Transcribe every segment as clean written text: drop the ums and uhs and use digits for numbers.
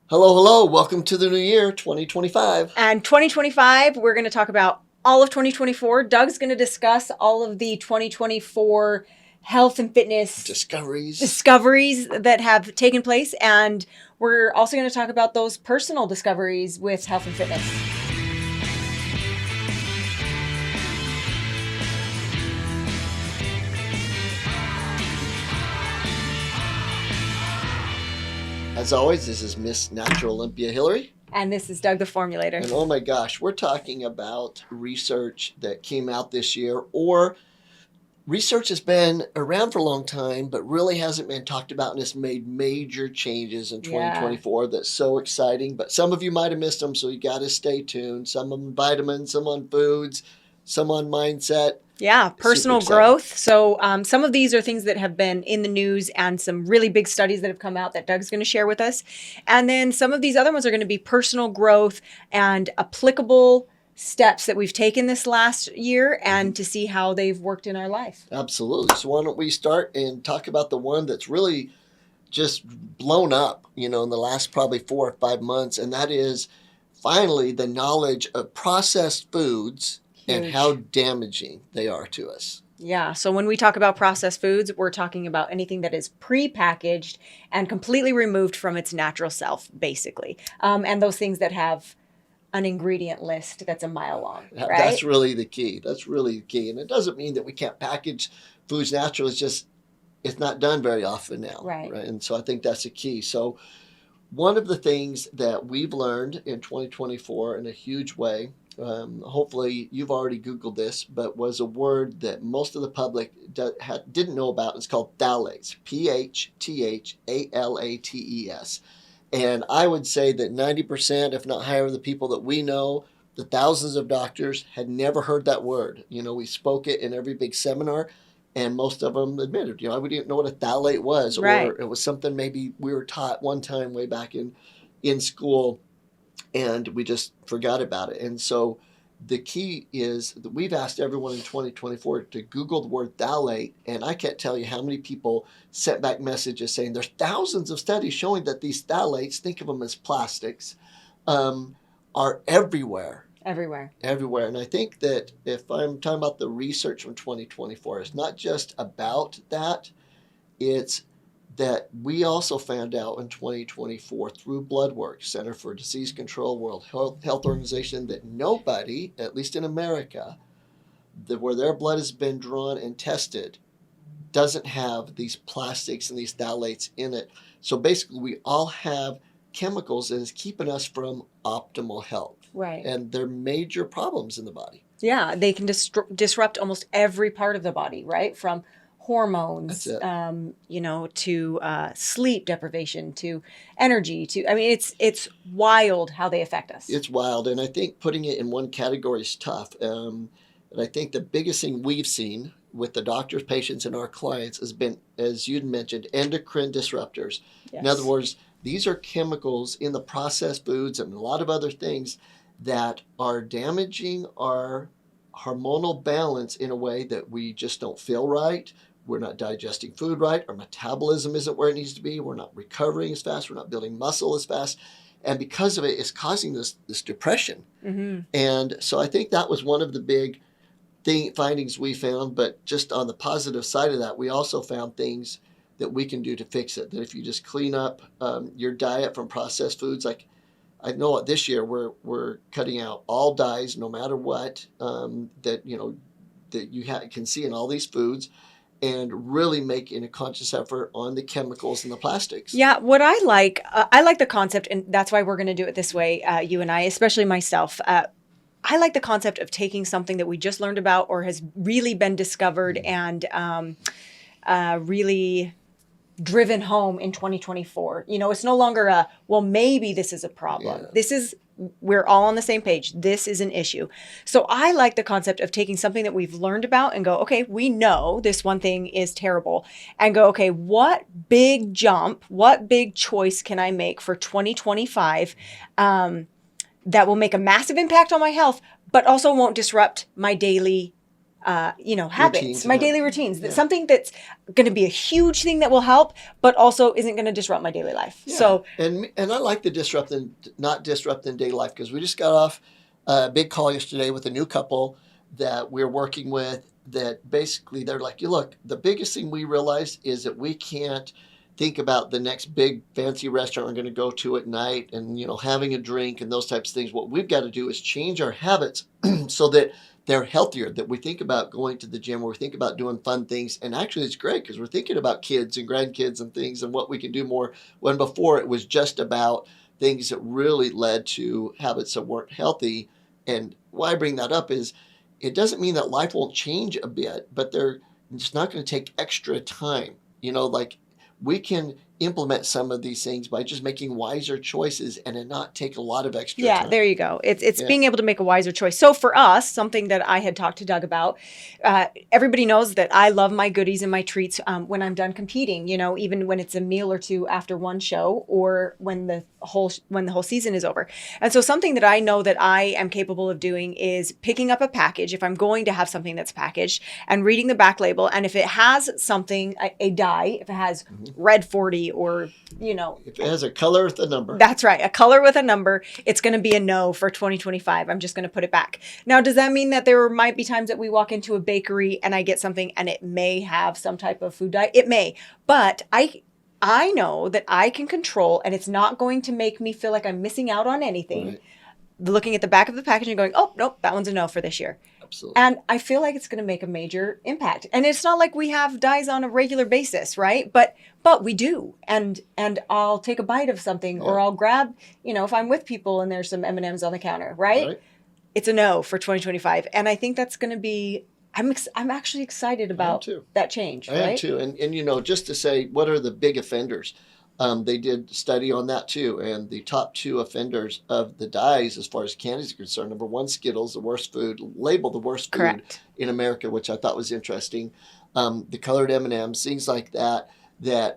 Hello, hello. Welcome to the new year, 2025. And 2025, we're going to talk about all of 2024. Doug's going to discuss all of the 2024 health and fitness discoveries that have taken place. And we're also going to talk about those personal discoveries with health and fitness. As always, this is Miss Natural Olympia Hilary. And this is Doug the Formulator. And oh my gosh, we're talking about research that came out this year, or research has been around for a long time, but really hasn't been talked about and has made major changes in 2024. That's so exciting. But some of you might have missed them, so you got to stay tuned. Some on vitamins, some on foods, some on mindset. Yeah, personal growth. So some of these are things that have been in the news and some really big studies that have come out that Doug's going to share with us. And then some of these other ones are going to be personal growth and applicable steps that we've taken this last year and to see how they've worked in our life. Absolutely. So why don't we start and talk about the one that's really just blown up, in the last probably 4 or 5 months, and that is finally the knowledge of processed foods and how damaging they are to us. Yeah. So when we talk about processed foods, we're talking about anything that is pre-packaged and completely removed from its natural self, basically. And those things that have an ingredient list that's a mile long, right? That's really the key. And it doesn't mean that we can't package foods naturally. It's just, it's not done very often now. Right. And so I think that's the key. So one of the things that we've learned in 2024 in a huge way, hopefully you've already Googled this, but was a word that most of the public didn't know about. It's called phthalates, Phthalates. And I would say that 90%, if not higher, of the people that we know, the thousands of doctors, had never heard that word. We spoke it in every big seminar, and most of them admitted, we didn't know what a phthalate was, right. Or it was something maybe we were taught one time way back in school, and we just forgot about it. And so the key is that we've asked everyone in 2024 to Google the word phthalate, and I can't tell you how many people sent back messages saying there's thousands of studies showing that these phthalates, think of them as plastics, are everywhere. Everywhere. And I think that if I'm talking about the research from 2024, it's not just about that, it's that we also found out in 2024 through blood work, Center for Disease Control, World Health Organization, that nobody, at least in America, where their blood has been drawn and tested, doesn't have these plastics and these phthalates in it. So basically, we all have chemicals that is keeping us from optimal health. Right. And they're major problems in the body. Yeah, they can disrupt almost every part of the body, right? From hormones, to sleep deprivation, to energy, it's wild how they affect us. It's wild. And I think putting it in one category is tough. And I think the biggest thing we've seen with the doctors, patients, and our clients has been, as you'd mentioned, endocrine disruptors. Yes. In other words, these are chemicals in the processed foods and a lot of other things that are damaging our hormonal balance in a way that we just don't feel right. We're not digesting food right. Our metabolism isn't where it needs to be. We're not recovering as fast. We're not building muscle as fast. And because of it, it's causing this depression. Mm-hmm. And so I think that was one of the big findings we found. But just on the positive side of that, we also found things that we can do to fix it. That if you just clean up your diet from processed foods, like I know this year we're cutting out all dyes, no matter what, that you can see in all these foods, and really making a conscious effort on the chemicals and the plastics. Yeah, what I like the concept, and that's why we're going to do it this way, you and I, especially myself. I like the concept of taking something that we just learned about or has really been discovered and really driven home in 2024. It's no longer maybe this is a problem. Yeah. We're all on the same page. This is an issue. So I like the concept of taking something that we've learned about and go, okay, we know this one thing is terrible, and go, okay, what big jump, what big choice can I make for 2025 that will make a massive impact on my health, but also won't disrupt my daily habits, Routines my and daily habits. routines. Yeah. Something that's going to be a huge thing that will help, but also isn't going to disrupt my daily life. Yeah. So, and I like the not disrupting daily life, because we just got off a big call yesterday with a new couple that we're working with, that basically they're like, you look, the biggest thing we realized is that we can't think about the next big fancy restaurant we're going to go to at night and, having a drink and those types of things. What we've got to do is change our habits so that they're healthier, that we think about going to the gym, or we think about doing fun things. And actually it's great because we're thinking about kids and grandkids and things and what we can do more, when before it was just about things that really led to habits that weren't healthy. And why I bring that up is, it doesn't mean that life won't change a bit, but it's not going to take extra time. Like, we can implement some of these things by just making wiser choices and it not take a lot of extra time. Yeah, there you go. It's being able to make a wiser choice. So for us, something that I had talked to Doug about, everybody knows that I love my goodies and my treats when I'm done competing, even when it's a meal or two after one show, or when the whole season is over. And so something that I know that I am capable of doing is picking up a package, if I'm going to have something that's packaged, and reading the back label. And if it has something, a dye, if it has red 40, or, if it has a color with a number. That's right. A color with a number, it's going to be a no for 2025. I'm just going to put it back. Now, does that mean that there might be times that we walk into a bakery and I get something and it may have some type of food dye? It may, but I know that I can control, and it's not going to make me feel like I'm missing out on anything. Right. Looking at the back of the package and going, oh, nope, that one's a no for this year. Absolutely. And I feel like it's going to make a major impact. And it's not like we have dyes on a regular basis, right? But we do. And I'll take a bite of something, or I'll grab, if I'm with people and there's some M&Ms on the counter, right? It's a no for 2025. And I think that's going to be, I'm actually excited about that change. I am too. And just to say, what are the big offenders? They did a study on that too, and the top 2 offenders of the dyes, as far as candy is concerned, number 1, Skittles, the worst food, labeled the worst food in America, which I thought was interesting. The colored M&Ms, things like that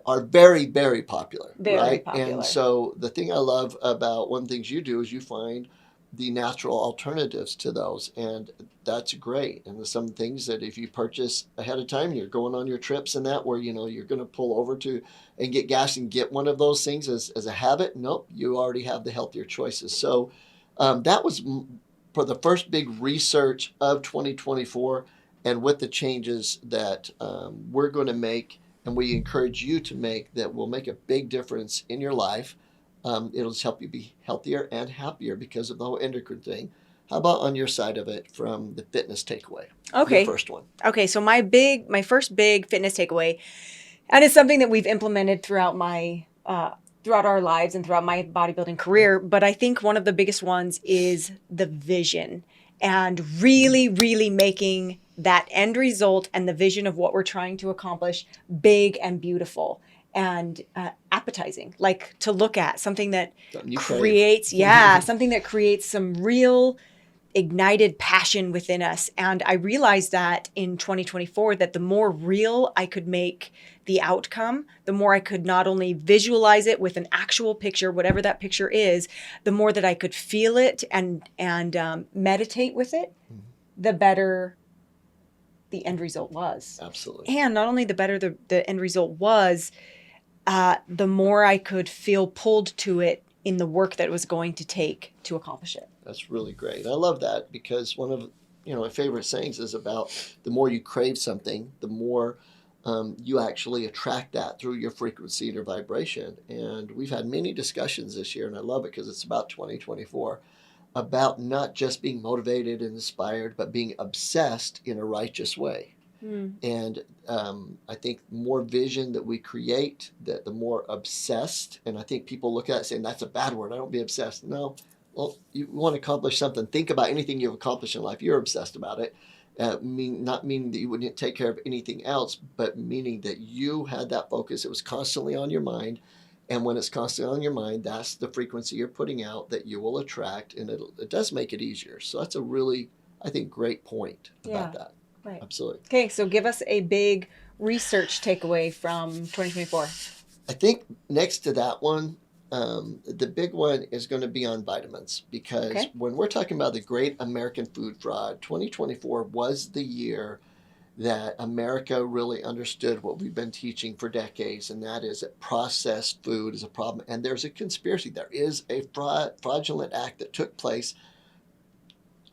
are very, very popular, very popular. And so the thing I love about one of the things you do is you find the natural alternatives to those, and that's great. And there's some things that if you purchase ahead of time, you're going on your trips and that, where you're going to pull over to and get gas and get one of those things as a habit. Nope, you already have the healthier choices. So that was for the first big research of 2024, and with the changes that we're going to make, and we encourage you to make, that will make a big difference in your life. It'll just help you be healthier and happier because of the whole endocrine thing. How about on your side of it, from the fitness takeaway? Okay. Your first one. Okay. So my first big fitness takeaway, and it's something that we've implemented throughout our lives and throughout my bodybuilding career. But I think one of the biggest ones is the vision, and really, really making that end result and the vision of what we're trying to accomplish big and beautiful and appetizing, like to look at, something that creates, something that creates some real ignited passion within us. And I realized that in 2024, that the more real I could make the outcome, the more I could not only visualize it with an actual picture, whatever that picture is, the more that I could feel it and meditate with it, the better the end result was. Absolutely. And not only the better the end result was, the more I could feel pulled to it in the work that it was going to take to accomplish it. That's really great. I love that, because one of my favorite sayings is about the more you crave something, the more you actually attract that through your frequency and your vibration. And we've had many discussions this year, and I love it because it's about 2024, about not just being motivated and inspired, but being obsessed in a righteous way. And I think more vision that we create, that the more obsessed, and I think people look at it saying, that's a bad word, I don't be obsessed. No, well, you want to accomplish something, think about anything you've accomplished in life, you're obsessed about it. Not meaning that you wouldn't take care of anything else, but meaning that you had that focus, it was constantly on your mind. And when it's constantly on your mind, that's the frequency you're putting out that you will attract, and it does make it easier. So that's a really, I think, great point about that. Right. Absolutely. Okay, so give us a big research takeaway from 2024. I think next to that one, the big one is going to be on vitamins, because when we're talking about the great American food fraud, 2024 was the year that America really understood what we've been teaching for decades, and that is that processed food is a problem. And there's a conspiracy. There is a fraudulent act that took place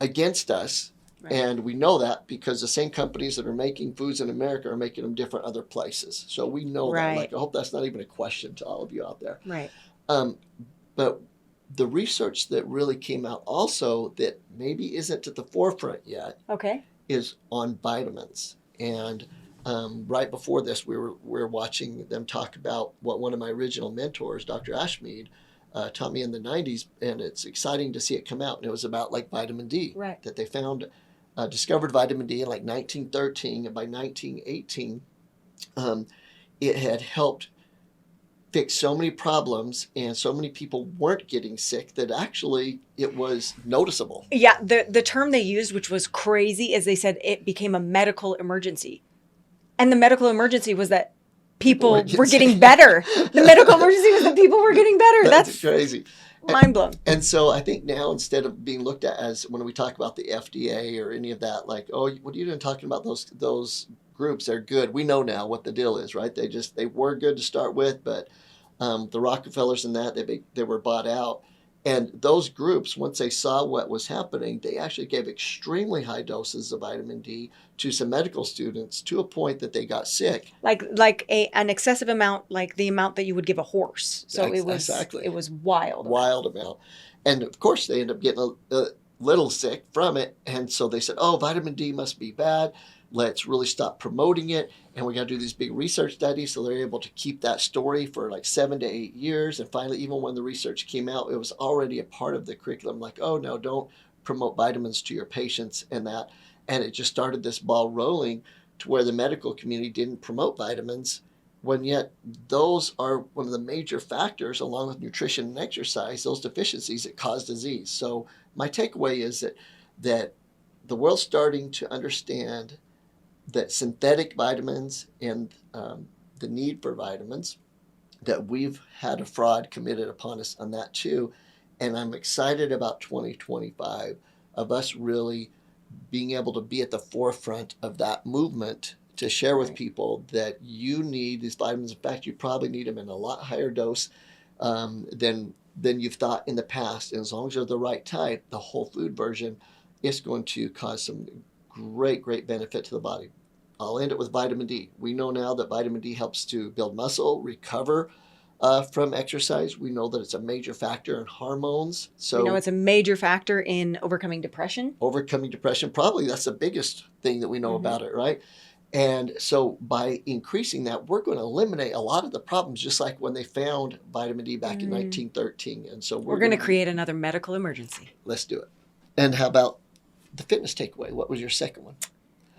against us. Right. And we know that because the same companies that are making foods in America are making them different other places. So we know that. Like, I hope that's not even a question to all of you out there. Right. But the research that really came out also that maybe isn't at the forefront yet is on vitamins. And right before this, we were watching them talk about what one of my original mentors, Dr. Ashmead, taught me in the 90s, and it's exciting to see it come out. And it was about like vitamin D, that they found, discovered vitamin D in like 1913, and by 1918, it had helped fix so many problems, and so many people weren't getting sick that actually it was noticeable. Yeah, the term they used, which was crazy, is they said it became a medical emergency. And the medical emergency was that people were getting better. The medical emergency was that people were getting better. That's crazy. Mind blown. And so I think now, instead of being looked at as, when we talk about the FDA or any of that, like, oh, what are you doing talking about those groups? They're good. We know now what the deal is, right? They were good to start with, but the Rockefellers and that, they were bought out. And those groups, once they saw what was happening, they actually gave extremely high doses of vitamin D to some medical students, to a point that they got sick. Like an excessive amount, like the amount that you would give a horse. So it was wild. Wild amount. And of course, they end up getting a little sick from it. And so they said, oh, vitamin D must be bad. Let's really stop promoting it. And we got to do these big research studies. So they're able to keep that story for like 7 to 8 years. And finally, even when the research came out, it was already a part of the curriculum. Like, oh, no, don't promote vitamins to your patients and that. And it just started this ball rolling to where the medical community didn't promote vitamins, when yet those are one of the major factors, along with nutrition and exercise, those deficiencies that cause disease. So my takeaway is that the world's starting to understand that synthetic vitamins and the need for vitamins, that we've had a fraud committed upon us on that too. And I'm excited about 2025 of us really being able to be at the forefront of that movement, to share with people that you need these vitamins. In fact, you probably need them in a lot higher dose than you've thought in the past. And as long as they're the right type, the whole food version, is going to cause some great benefit to the body. I'll end it with vitamin D. We know now that vitamin D helps to build muscle, recover from exercise. We know that it's a major factor in hormones. So we know it's a major factor in overcoming depression. Probably that's the biggest thing that we know about it, right? And so by increasing that, we're going to eliminate a lot of the problems, just like when they found vitamin D back in 1913. And so we're going to create another medical emergency. Let's do it. And how about the fitness takeaway? What was your second one?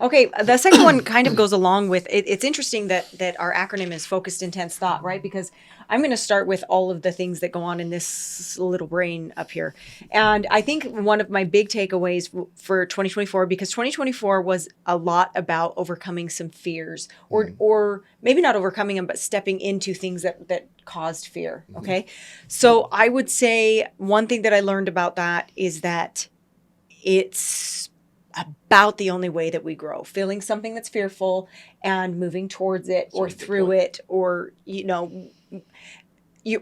Okay, the second one kind of goes along with it. It's interesting that our acronym is focused, intense thought, right? Because I'm going to start with all of the things that go on in this little brain up here. And I think one of my big takeaways for 2024, because 2024 was a lot about overcoming some fears, or maybe not overcoming them, but stepping into things that caused fear. Okay. So I would say one thing that I learned about that is that it's about the only way that we grow, feeling something that's fearful and moving towards it or through it, or,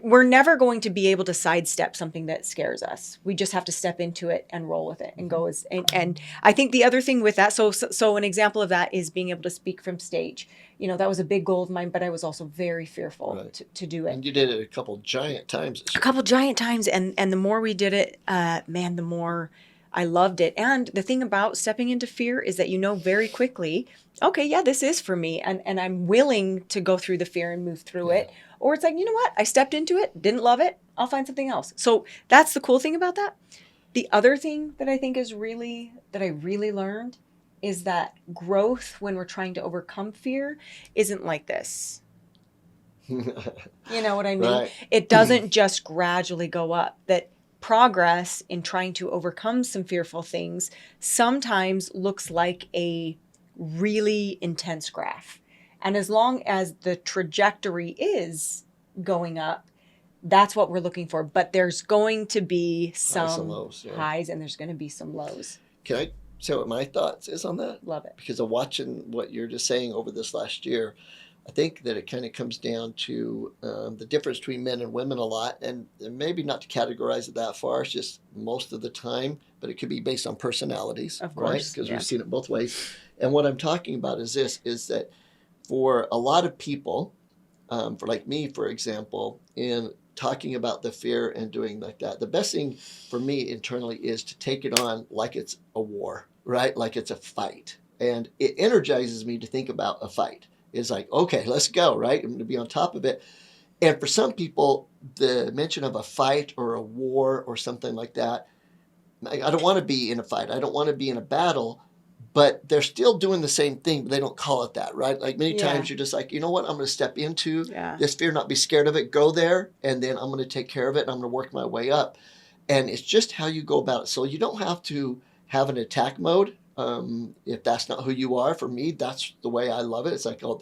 we're never going to be able to sidestep something that scares us. We just have to step into it and roll with it and go and I think the other thing with that, so an example of that is being able to speak from stage. That was a big goal of mine, but I was also very fearful to do it. And you did it a couple giant times. And the more we did it, the more I loved it. And the thing about stepping into fear is that very quickly, okay, yeah, this is for me. And I'm willing to go through the fear and move through it. Or it's like, you know what? I stepped into it, didn't love it. I'll find something else. So that's the cool thing about that. The other thing that I think is that I really learned is that growth, when we're trying to overcome fear, isn't like this. You know what I mean? Right. It doesn't just gradually go up. That progress in trying to overcome some fearful things sometimes looks like a really intense graph. And as long as the trajectory is going up, That's what we're looking for. But there's going to be Highs and some lows, yeah. highs and there's going to be some lows. Can I say what my thoughts is on that? Love it. Because of watching what you're just saying over this last year, I think that it kind of comes down to the difference between men and women a lot, and maybe not to categorize it that far. It's just most of the time, but it could be based on personalities, Of course, right? Because yeah. we've seen it both ways. And what I'm talking about is this: is that for a lot of people, for like me, for example, in talking about the fear and doing like that, the best thing for me internally is to take it on like it's a war, right? Like it's a fight. And it energizes me to think about a fight. It's like, okay, let's go, right? I'm going to be on top of it. And for some people, the mention of a fight or a war or something like that, I don't want to be in a fight. I don't want to be in a battle, but they're still doing the same thing, but they don't call it that, right? Like many times you're just like, you know what? I'm going to step into this fear, not be scared of it, go there, and then I'm going to take care of it, and I'm going to work my way up. And it's just how you go about it. So you don't have to have an attack mode. If that's not who you are. For me, that's the way I love it. It's like, oh,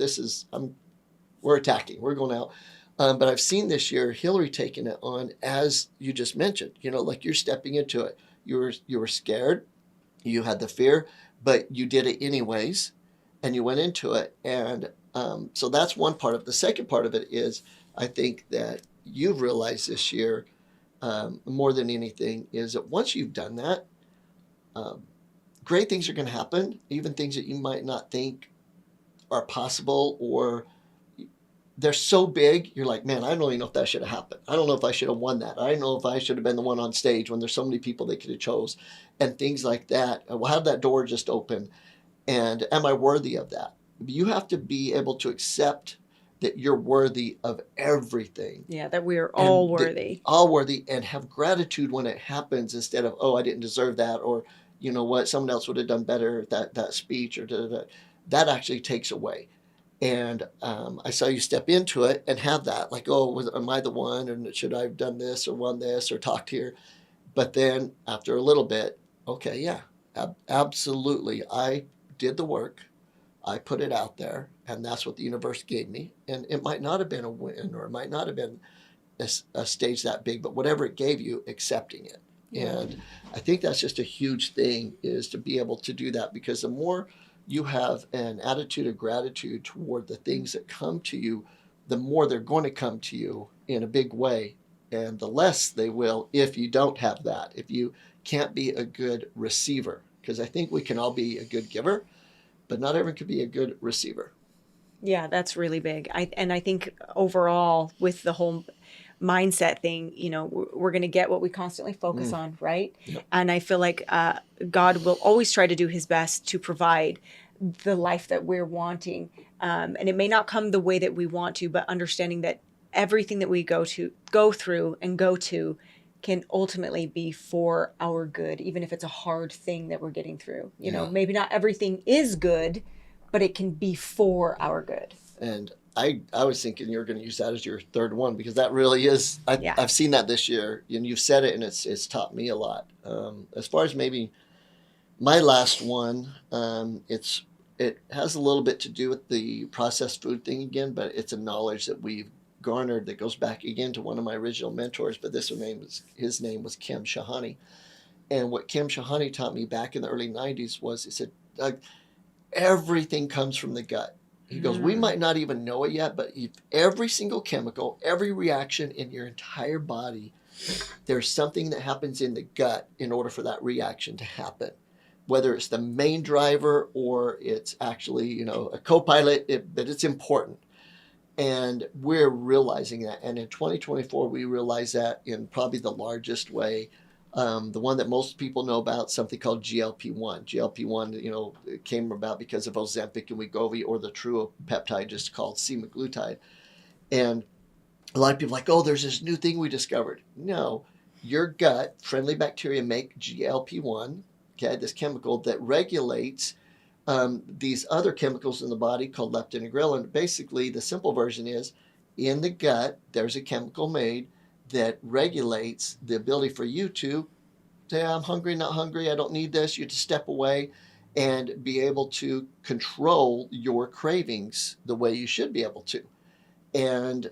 we're attacking, we're going out. But I've seen this year Hilary taking it on, as you just mentioned. Like you're stepping into it. You were scared, you had the fear, but you did it anyways, and you went into it. And so that's one part of it. The second part of it is, I think that you've realized this year, more than anything, is that once you've done that, great things are going to happen, even things that you might not think are possible, or they're so big, you're like, man, I don't even know if that should have happened. I don't know if I should have won that. I don't know if I should have been the one on stage when there's so many people they could have chose, and things like that. Well, how did that door just open? And am I worthy of that? You have to be able to accept that you're worthy of everything. Yeah, that we are all worthy. All worthy, and have gratitude when it happens, instead of, oh, I didn't deserve that, or you know what, someone else would have done better that speech, or that actually takes away. And I saw you step into it and have that, like, oh, am I the one, and should I have done this or won this or talked here? But then after a little bit, okay, yeah, absolutely, I did the work, I put it out there, and that's what the universe gave me. And it might not have been a win, or it might not have been a stage that big, but whatever it gave you, accepting it. Yeah. And I think that's just a huge thing, is to be able to do that, because the more you have an attitude of gratitude toward the things that come to you, the more they're going to come to you in a big way, and the less they will if you don't have that, if you can't be a good receiver. Because I think we can all be a good giver, but not everyone can be a good receiver. Yeah, that's really big. I think overall, with the whole mindset thing, we're going to get what we constantly focus on, right? Yep. And I feel like God will always try to do his best to provide the life that we're wanting. And it may not come the way that we want to, but understanding that everything that we go through and go to can ultimately be for our good, even if it's a hard thing that we're getting through. Maybe not everything is good, but it can be for our good. And I was thinking you were going to use that as your third one, because that really is, I've seen that this year, and you've said it, and it's taught me a lot. As far as maybe my last one, it has a little bit to do with the processed food thing again, but it's a knowledge that we've garnered that goes back again to one of my original mentors, but his name was Kim Shahani. And what Kim Shahani taught me back in the early 90s was, he said, Doug, everything comes from the gut. He goes, we might not even know it yet, but if every single chemical, every reaction in your entire body, there's something that happens in the gut in order for that reaction to happen. Whether it's the main driver or it's actually, a co-pilot, but it's important. And we're realizing that. And in 2024, we realize that in probably the largest way. The one that most people know about, something called GLP-1. GLP-1, it came about because of Ozempic and Wegovy, or the true peptide just called semaglutide. And a lot of people are like, oh, there's this new thing we discovered. No, your gut, friendly bacteria make GLP-1, okay, this chemical that regulates these other chemicals in the body called leptin and ghrelin. Basically, the simple version is, in the gut, there's a chemical made that regulates the ability for you to say, I'm hungry, not hungry, I don't need this. You have to step away and be able to control your cravings the way you should be able to. And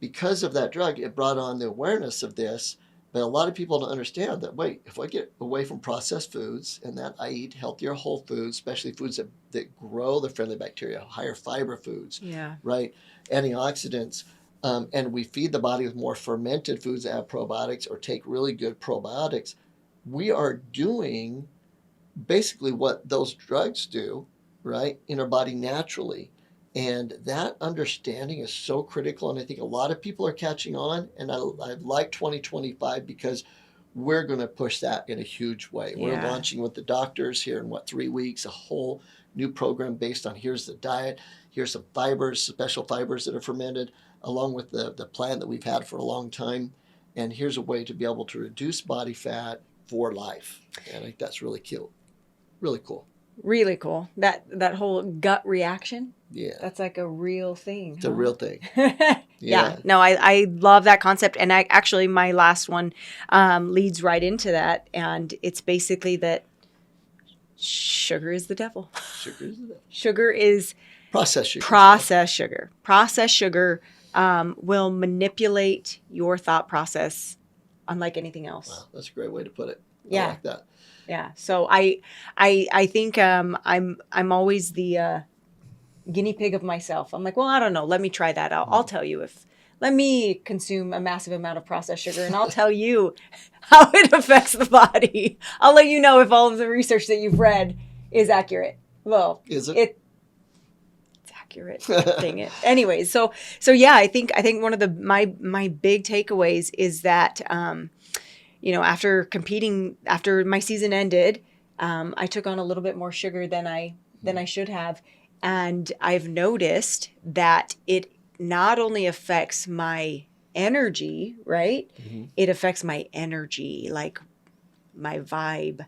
because of that drug, it brought on the awareness of this. But a lot of people don't understand that, wait, if I get away from processed foods and that I eat healthier whole foods, especially foods that grow the friendly bacteria, higher fiber foods, right, antioxidants, and we feed the body with more fermented foods that have probiotics or take really good probiotics, we are doing basically what those drugs do, right, in our body naturally. And that understanding is so critical. And I think a lot of people are catching on. And I like 2025 because we're going to push that in a huge way. We're launching with the doctors here in 3 weeks, a whole new program based on here's the diet, here's some fibers, special fibers that are fermented, along with the plan that we've had for a long time. And here's a way to be able to reduce body fat for life. And I think that's really cute. Really cool. Really cool. That whole gut reaction. Yeah. That's like a real thing. It's a real thing. Yeah. No, I love that concept. And actually my last one leads right into that. And it's basically that sugar is the devil. Sugar is the devil. Sugar is processed sugar. Processed sugar. Processed sugar will manipulate your thought process unlike anything else. Wow, that's a great way to put it. Yeah. I like that. Yeah. So I think I'm always the guinea pig of myself. I'm like, well, I don't know. Let me try that out. I'll tell you let me consume a massive amount of processed sugar and I'll tell you how it affects the body. I'll let you know if all of the research that you've read is accurate. Well, is it? It's accurate. Dang it. Anyways, so yeah, I think one of my big takeaways is that after competing, after my season ended, I took on a little bit more sugar than I should have. And I've noticed that it not only affects my energy, right? Mm-hmm. It affects my energy, like my vibe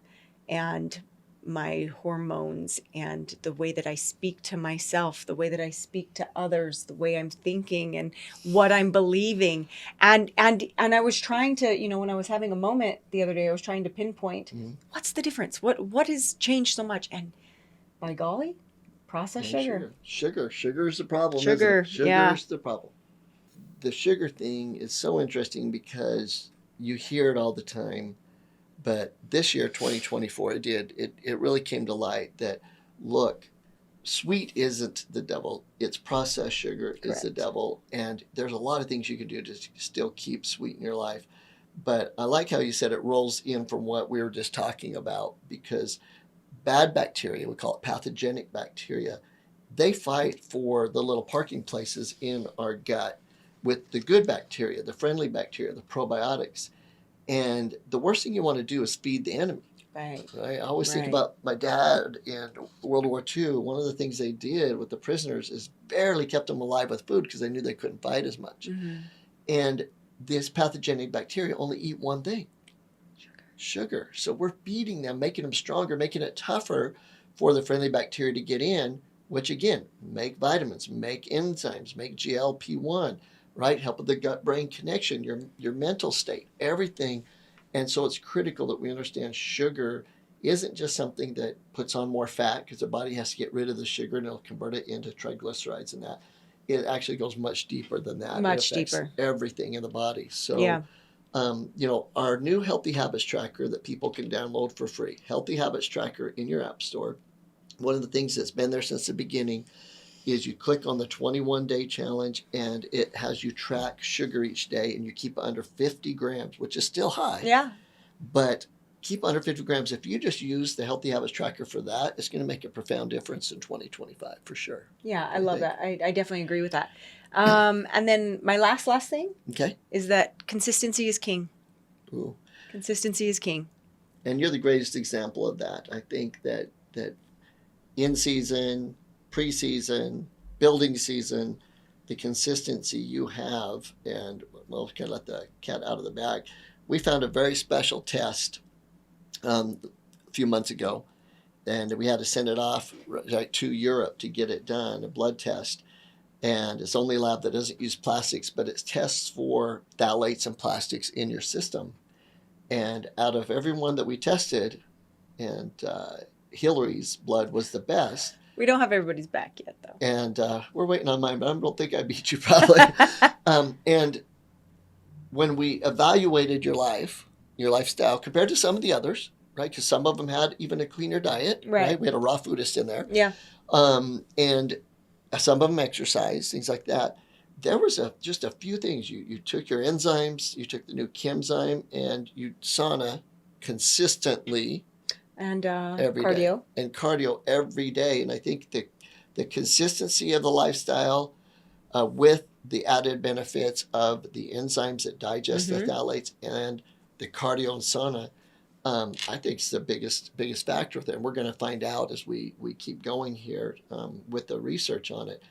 and my hormones and the way that I speak to myself, the way that I speak to others, the way I'm thinking and what I'm believing. And I was trying to, when I was having a moment the other day, I was trying to pinpoint what's the difference? What has changed so much? And by golly, processed sugar. Sugar is the problem. Sugar is the problem. The sugar thing is so interesting because you hear it all the time. But this year, 2024, it really came to light that, look, sweet isn't the devil. It's processed sugar is the devil. And there's a lot of things you can do to still keep sweet in your life. But I like how you said it rolls in from what we were just talking about, because bad bacteria, we call it pathogenic bacteria, they fight for the little parking places in our gut with the good bacteria, the friendly bacteria, the probiotics. And the worst thing you want to do is feed the enemy. Right. I always think about my dad in World War II. One of the things they did with the prisoners is barely kept them alive with food because they knew they couldn't fight as much. Mm-hmm. And this pathogenic bacteria only eat one thing, sugar. So we're feeding them, making them stronger, making it tougher for the friendly bacteria to get in, which again, make vitamins, make enzymes, make GLP-1, right? Help with the gut-brain connection, your mental state, everything. And so it's critical that we understand sugar isn't just something that puts on more fat because the body has to get rid of the sugar and it'll convert it into triglycerides and that. It actually goes much deeper than that. Much deeper. Everything in the body. So, our new Healthy Habits Tracker that people can download for free, Healthy Habits Tracker in your app store. One of the things that's been there since the beginning is you click on the 21-day challenge and it has you track sugar each day and you keep under 50 grams, which is still high. Yeah. But keep under 50 grams. If you just use the Healthy Habits Tracker for that, it's going to make a profound difference in 2025 for sure. Yeah, I love that. I definitely agree with that. And then my last thing is that consistency is king. Ooh. Consistency is king. And you're the greatest example of that. I think that in season, preseason, building season, the consistency you have, and well, kind of let the cat out of the bag. We found a very special test a few months ago, and we had to send it off to Europe to get it done, a blood test. And it's the only lab that doesn't use plastics, but it tests for phthalates and plastics in your system. And out of everyone that we tested, and Hilary's blood was the best, We don't have everybody's back yet, though. And we're waiting on mine, but I don't think I beat you probably. And when we evaluated your lifestyle compared to some of the others, right? Because some of them had even a cleaner diet, right? We had a raw foodist in there. Yeah. And some of them exercise, things like that. There was just a few things. You took your enzymes, you took the new Chemzyme, and you sauna consistently. And every cardio. day. And cardio every day. And I think the consistency of the lifestyle with the added benefits of the enzymes that digest the phthalates and the cardio and sauna, I think is the biggest factor there. And we're going to find out as we keep going here with the research on it.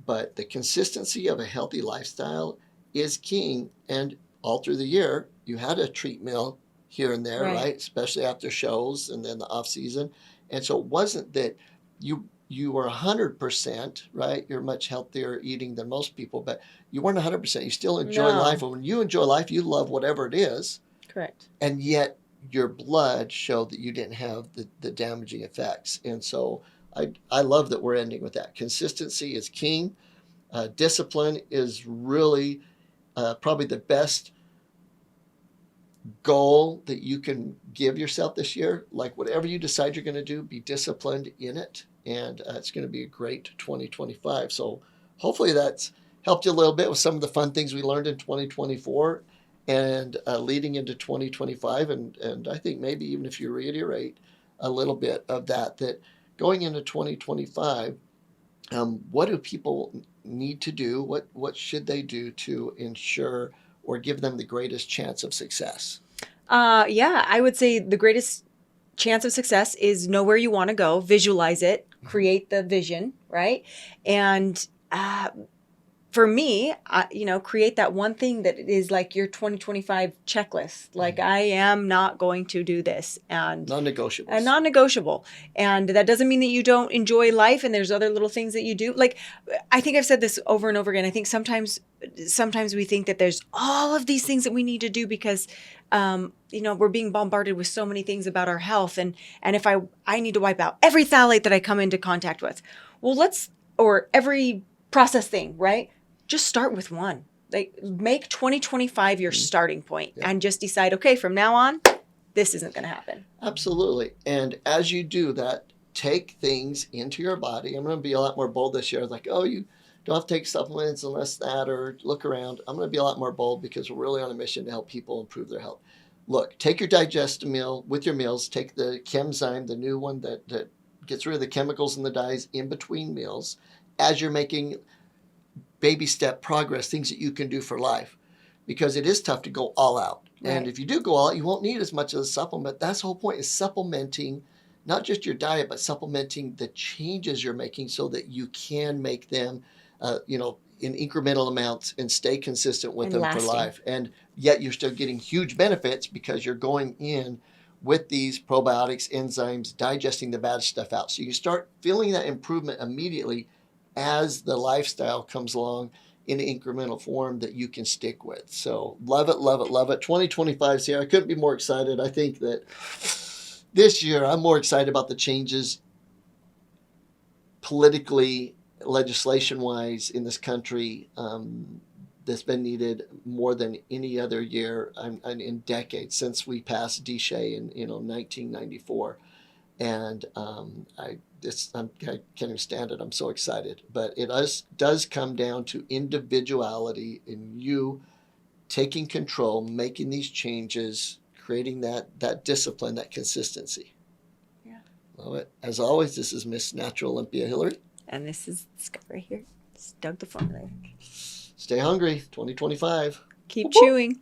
But the consistency of a healthy lifestyle is king. And all through the year, you had a treat meal here and there, right? Especially after shows and then the off season. And so it wasn't that you were 100%, right? You're much healthier eating than most people, but you weren't 100%. You still enjoy life. And when you enjoy life, you love whatever it is. Correct. And yet your blood showed that you didn't have the damaging effects. And so I love that we're ending with that. Consistency is king. Discipline is really probably the best goal that you can give yourself this year. Like whatever you decide you're going to do, be disciplined in it. And it's going to be a great 2025. So hopefully that's helped you a little bit with some of the fun things we learned in 2024 and leading into 2025. And I think maybe even if you reiterate a little bit of that going into 2025, what do people need to do? What should they do to ensure or give them the greatest chance of success? I would say the greatest chance of success is know where you want to go, visualize it, create the vision, right? And for me, create that one thing that is like your 2025 checklist. Like I am not going to do this, and non-negotiables. And non-negotiable. And that doesn't mean that you don't enjoy life and there's other little things that you do. Like I think I've said this over and over again. I think sometimes we think that there's all of these things that we need to do because we're being bombarded with so many things about our health. And if I need to wipe out every phthalate that I come into contact with, or every processed thing, right? Just start with one. Like make 2025 your starting point and just decide, okay, from now on, this isn't going to happen. Absolutely. And as you do that, take things into your body. I'm going to be a lot more bold this year. Like, you don't have to take supplements unless that, or look around. I'm going to be a lot more bold because we're really on a mission to help people improve their health. Look, take your digest meal with your meals. Take the Chemzyme, the new one that gets rid of the chemicals and the dyes in between meals as you're making baby step progress, things that you can do for life, because it is tough to go all out. Right. And if you do go all out, you won't need as much of a supplement. That's the whole point, is supplementing not just your diet, but supplementing the changes you're making so that you can make them, in incremental amounts and stay consistent with them lasting for life. And yet you're still getting huge benefits because you're going in with these probiotics, enzymes, digesting the bad stuff out. So you start feeling that improvement immediately as the lifestyle comes along in an incremental form that you can stick with. So love it, love it, love it. 2025 is here. I couldn't be more excited. I think that this year I'm more excited about the changes politically, legislation-wise in this country that's been needed more than any other year in decades since we passed DSHEA in 1994. And I can't even stand it. I'm so excited. But it does come down to individuality in you taking control, making these changes, creating that discipline, that consistency. Yeah. Love it. As always, this is Miss Natural Olympia Hilary. And this is Scott right here. It's Doug the Formulator. Stay hungry, 2025. Keep chewing.